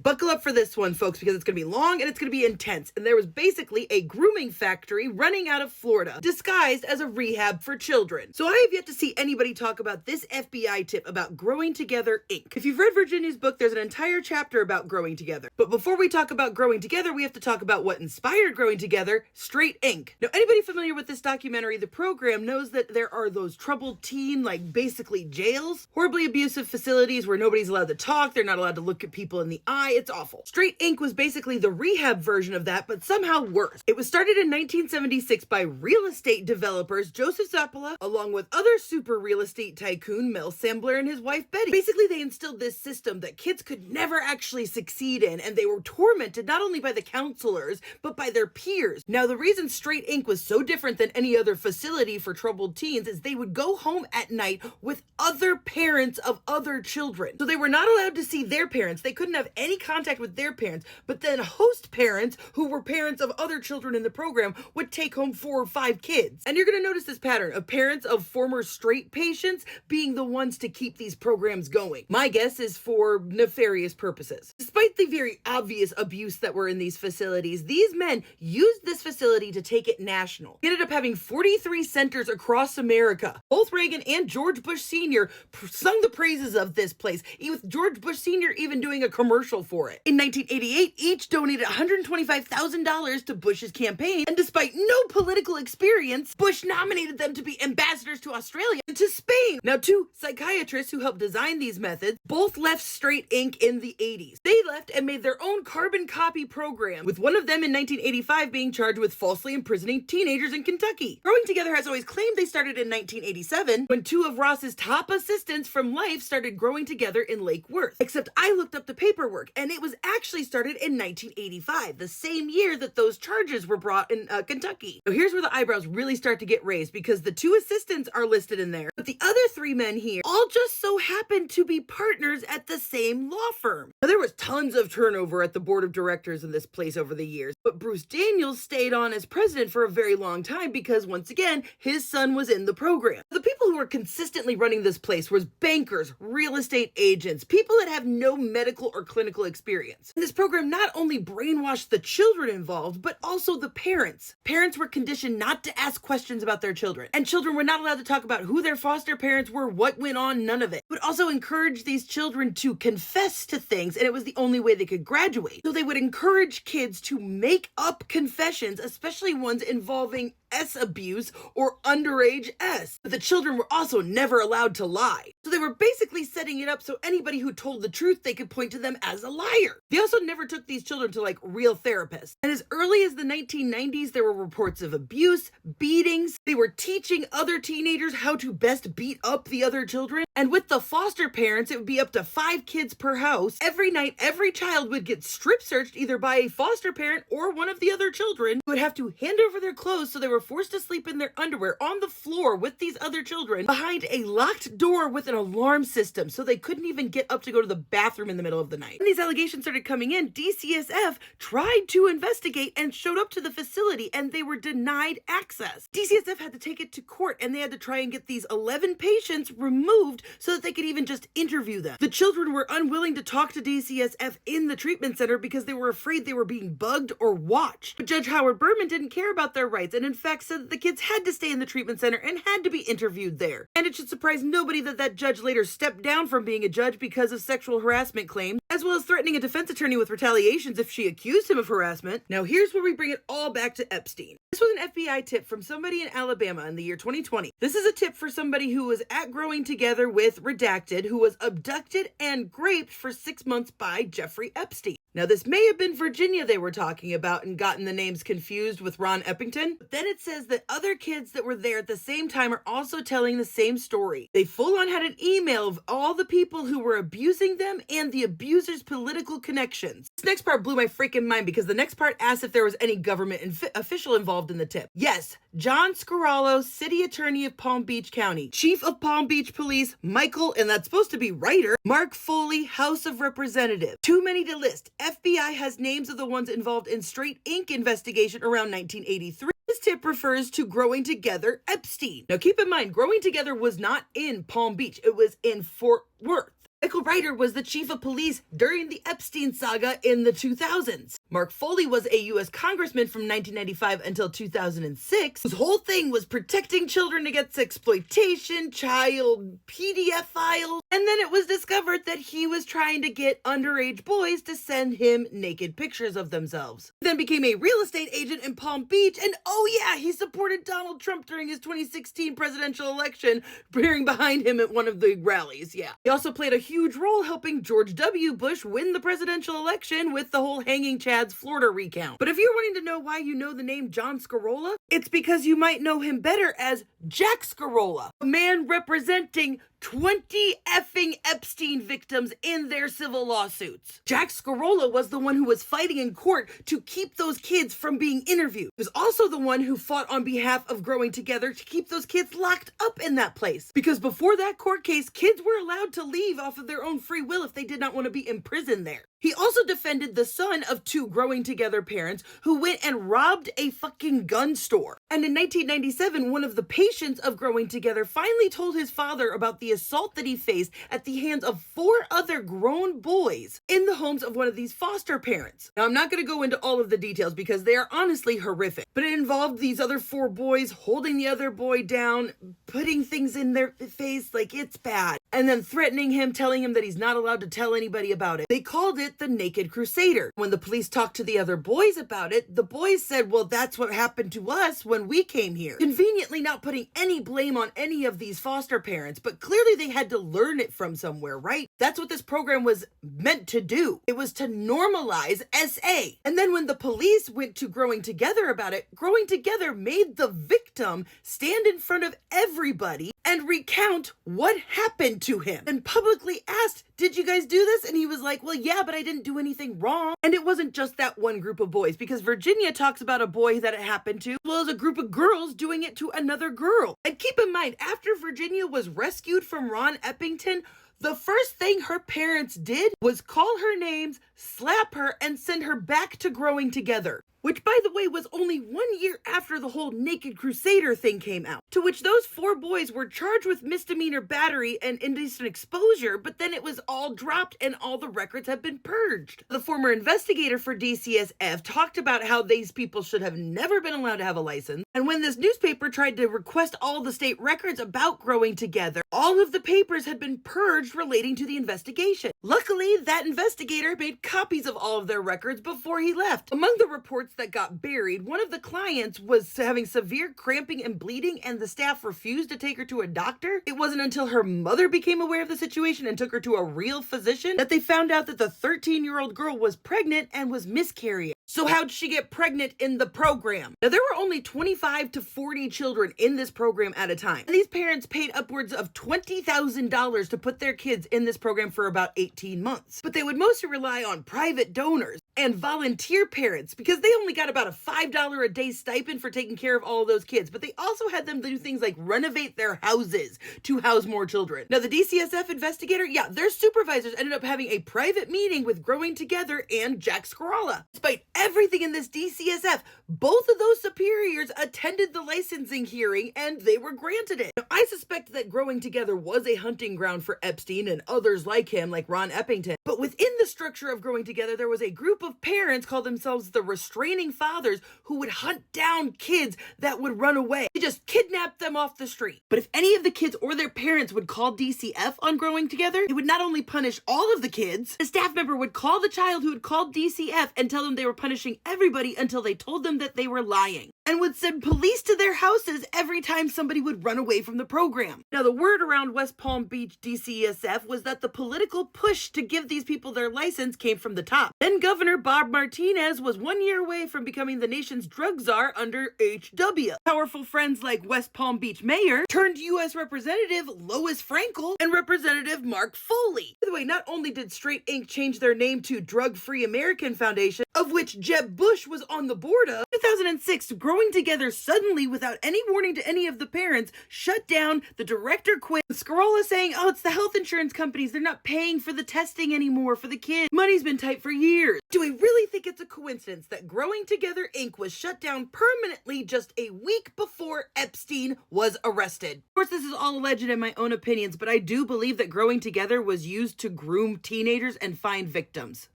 Buckle up for this one, folks, because it's going to be long and it's going to be intense. And there was basically a grooming factory running out of Florida, disguised as a rehab for children. So I have yet to see anybody talk about this FBI tip about Growing Together, Inc. If you've read Virginia's book, there's an entire chapter about Growing Together. But before we talk about Growing Together, we have to talk about what inspired Growing Together, Straight Inc. Now, anybody familiar with this documentary, the program, knows that there are those troubled teen, like basically jails, horribly abusive facilities where nobody's allowed to talk, they're not allowed to look at people in the eye. It's awful. Straight Inc. was basically the rehab version of that, but somehow worse. It was started in 1976 by real estate developers Joseph Zappala, along with other super real estate tycoon Mel Sambler and his wife Betty. Basically, they instilled this system that kids could never actually succeed in, and they were tormented not only by the counselors, but by their peers. Now, the reason Straight Inc. was so different than any other facility for troubled teens is they would go home at night with other parents of other children. So they were not allowed to see their parents. They couldn't have any contact with their parents, but then host parents who were parents of other children in the program would take home 4 or 5 kids. And you're going to notice this pattern of parents of former straight patients being the ones to keep these programs going. My guess is for nefarious purposes. Despite the very obvious abuse that were in these facilities, these men used this facility to take it national. They ended up having 43 centers across America. Both Reagan and George Bush Sr. sung the praises of this place, with George Bush Sr. even doing a commercial for it. In 1988, each donated $125,000 to Bush's campaign, and despite no political experience, Bush nominated them to be ambassadors to Australia and to Spain. Now, 2 psychiatrists who helped design these methods both left Straight Inc. in the 80s. They left and made their own carbon copy program, with one of them in 1985 being charged with falsely imprisoning teenagers in Kentucky. Growing Together has always claimed they started in 1987, when 2 of Ross's top assistants from Life started growing together in Lake Worth. Except I looked up the paperwork, and it was actually started in 1985, the same year that those charges were brought in Kentucky. So here's where the eyebrows really start to get raised, because the 2 assistants are listed in there, but the other 3 men here all just so happened to be partners at the same law firm. Now, there was tons of turnover at the board of directors in this place over the years, but Bruce Daniels stayed on as president for a very long time because, once again, his son was in the program. The people who were consistently running this place was bankers, real estate agents, people that have no medical or clinical experience. And this program not only brainwashed the children involved, but also the parents. Parents were conditioned not to ask questions about their children, and children were not allowed to talk about who their foster parents were, what went on, none of it. It would also encourage these children to confess to things, and it was the only way they could graduate. So they would encourage kids to make up confessions, especially ones involving S abuse or underage S. But the children were also never allowed to lie. So they were basically setting it up so anybody who told the truth, they could point to them as a liar. They also never took these children to real therapists. And as early as the 1990s, there were reports of abuse, beatings. They were teaching other teenagers how to best beat up the other children. And with the foster parents, it would be up to 5 kids per house. Every night, every child would get strip searched either by a foster parent or one of the other children, who would have to hand over their clothes, so they were forced to sleep in their underwear on the floor with these other children behind a locked door with an alarm system, so they couldn't even get up to go to the bathroom in the middle of the night. When these allegations started coming in, DCSF tried to investigate and showed up to the facility, and they were denied access. DCSF had to take it to court, and they had to try and get these 11 patients removed so that they could even just interview them. The children were unwilling to talk to DCSF in the treatment center because they were afraid they were being bugged or watched. But Judge Howard Berman didn't care about their rights, and in fact said that the kids had to stay in the treatment center and had to be interviewed there. And it should surprise nobody that that judge later stepped down from being a judge because of sexual harassment claims, as well as threatening a defense attorney with retaliations if she accused him of harassment. Now here's where we bring it all back to Epstein. This was an FBI tip from somebody in Alabama in the year 2020. This is a tip for somebody who was at Growing Together with Redacted, who was abducted and raped for 6 months by Jeffrey Epstein. Now, this may have been Virginia they were talking about and gotten the names confused with Ron Eppington, but then it says that other kids that were there at the same time are also telling the same story. They full-on had an email of all the people who were abusing them and the abusers' political connections. This next part blew my freaking mind because the next part asked if there was any government official involved in the tip. Yes, John Scarola, City Attorney of Palm Beach County, Chief of Palm Beach Police, Michael, and that's supposed to be writer, Mark Foley, House of Representatives. Too many to list. FBI has names of the ones involved in Straight Inc. investigation around 1983. This tip refers to Growing Together Epstein. Now keep in mind, Growing Together was not in Palm Beach. It was in Fort Worth. Michael Ryder was the chief of police during the Epstein saga in the 2000s. Mark Foley was a U.S. congressman from 1995 until 2006, whose whole thing was protecting children against exploitation, child PDF files, and then it was discovered that he was trying to get underage boys to send him naked pictures of themselves. He then became a real estate agent in Palm Beach, and oh yeah, he supported Donald Trump during his 2016 presidential election, appearing behind him at one of the rallies, yeah. He also played a huge role helping George W. Bush win the presidential election with the whole Hanging Chad's Florida recount. But if you're wanting to know why you know the name John Scarola, it's because you might know him better as Jack Scarola, a man representing 20 effing Epstein victims in their civil lawsuits. Jack Scarola was the one who was fighting in court to keep those kids from being interviewed. He was also the one who fought on behalf of Growing Together to keep those kids locked up in that place. Because before that court case, kids were allowed to leave off of their own free will if they did not want to be imprisoned there. He also defended the son of two Growing Together parents who went and robbed a fucking gun store. And in 1997, one of the patients of Growing Together finally told his father about the assault that he faced at the hands of 4 other grown boys in the homes of one of these foster parents. Now, I'm not going to go into all of the details because they are honestly horrific, but it involved these other 4 boys holding the other boy down, putting things in their face like it's bad, and then threatening him, telling him that he's not allowed to tell anybody about it. They called it the Naked Crusader. When the police talked to the other boys about it, the boys said, well, that's what happened to us when we came here. Conveniently not putting any blame on any of these foster parents, but clearly they had to learn it from somewhere, right? That's what this program was meant to do. It was to normalize SA. And then when the police went to Growing Together about it, Growing Together made the victim stand in front of everybody and recount what happened to him and publicly asked, did you guys do this? And he was like, well, yeah, but I didn't do anything wrong. And it wasn't just that one group of boys, because Virginia talks about a boy that it happened to, as well as a group of girls doing it to another girl. And keep in mind, after Virginia was rescued from Ron Eppington, the first thing her parents did was call her names, slap her, and send her back to Growing Together. Which, by the way, was only 1 year after the whole Naked Crusader thing came out, to which those 4 boys were charged with misdemeanor battery and indecent exposure, but then it was all dropped and all the records have been purged. The former investigator for DCSF talked about how these people should have never been allowed to have a license, and when this newspaper tried to request all the state records about Growing Together, all of the papers had been purged relating to the investigation. Luckily, that investigator made copies of all of their records before he left. Among the reports that got buried, one of the clients was having severe cramping and bleeding, and the staff refused to take her to a doctor. It wasn't until her mother became aware of the situation and took her to a real physician that they found out that the 13-year-old girl was pregnant and was miscarrying. So how'd she get pregnant in the program? Now, there were only 25 to 40 children in this program at a time. And these parents paid upwards of $20,000 to put their kids in this program for about 18 months. But they would mostly rely on private donors and volunteer parents because they only got about a $5 a day stipend for taking care of all of those kids. But they also had them do things like renovate their houses to house more children. Now, the DCSF investigator, their supervisors ended up having a private meeting with Growing Together and Jack Scarola. Despite everything in this DCSF, both of those superiors attended the licensing hearing and they were granted it. Now, I suspect that Growing Together was a hunting ground for Epstein and others like him, like Ron Eppington. But within the structure of Growing Together, there was a group of parents called themselves the restraining fathers who would hunt down kids that would run away. They just kidnapped them off the street. But if any of the kids or their parents would call DCF on Growing Together, it would not only punish all of the kids, a staff member would call the child who had called DCF and tell them they were punishing everybody until they told them that they were lying, and would send police to their houses every time somebody would run away from the program. Now, the word around West Palm Beach DCSF was that the political push to give these people their license came from the top. Then Governor Bob Martinez was 1 year away from becoming the nation's drug czar under HW. Powerful friends like West Palm Beach Mayor turned U.S. Representative Lois Frankel and Representative Mark Foley. By the way, not only did Straight Inc. change their name to Drug Free American Foundation, of which Jeb Bush was on the board of. 2006, Growing Together suddenly, without any warning to any of the parents, shut down. The director quit. Scarola saying, oh, it's the health insurance companies. They're not paying for the testing anymore for the kids. Money's been tight for years. Do we really think it's a coincidence that Growing Together Inc. was shut down permanently just a week before Epstein was arrested? Of course, this is all alleged in my own opinions, but I do believe that Growing Together was used to groom teenagers and find victims.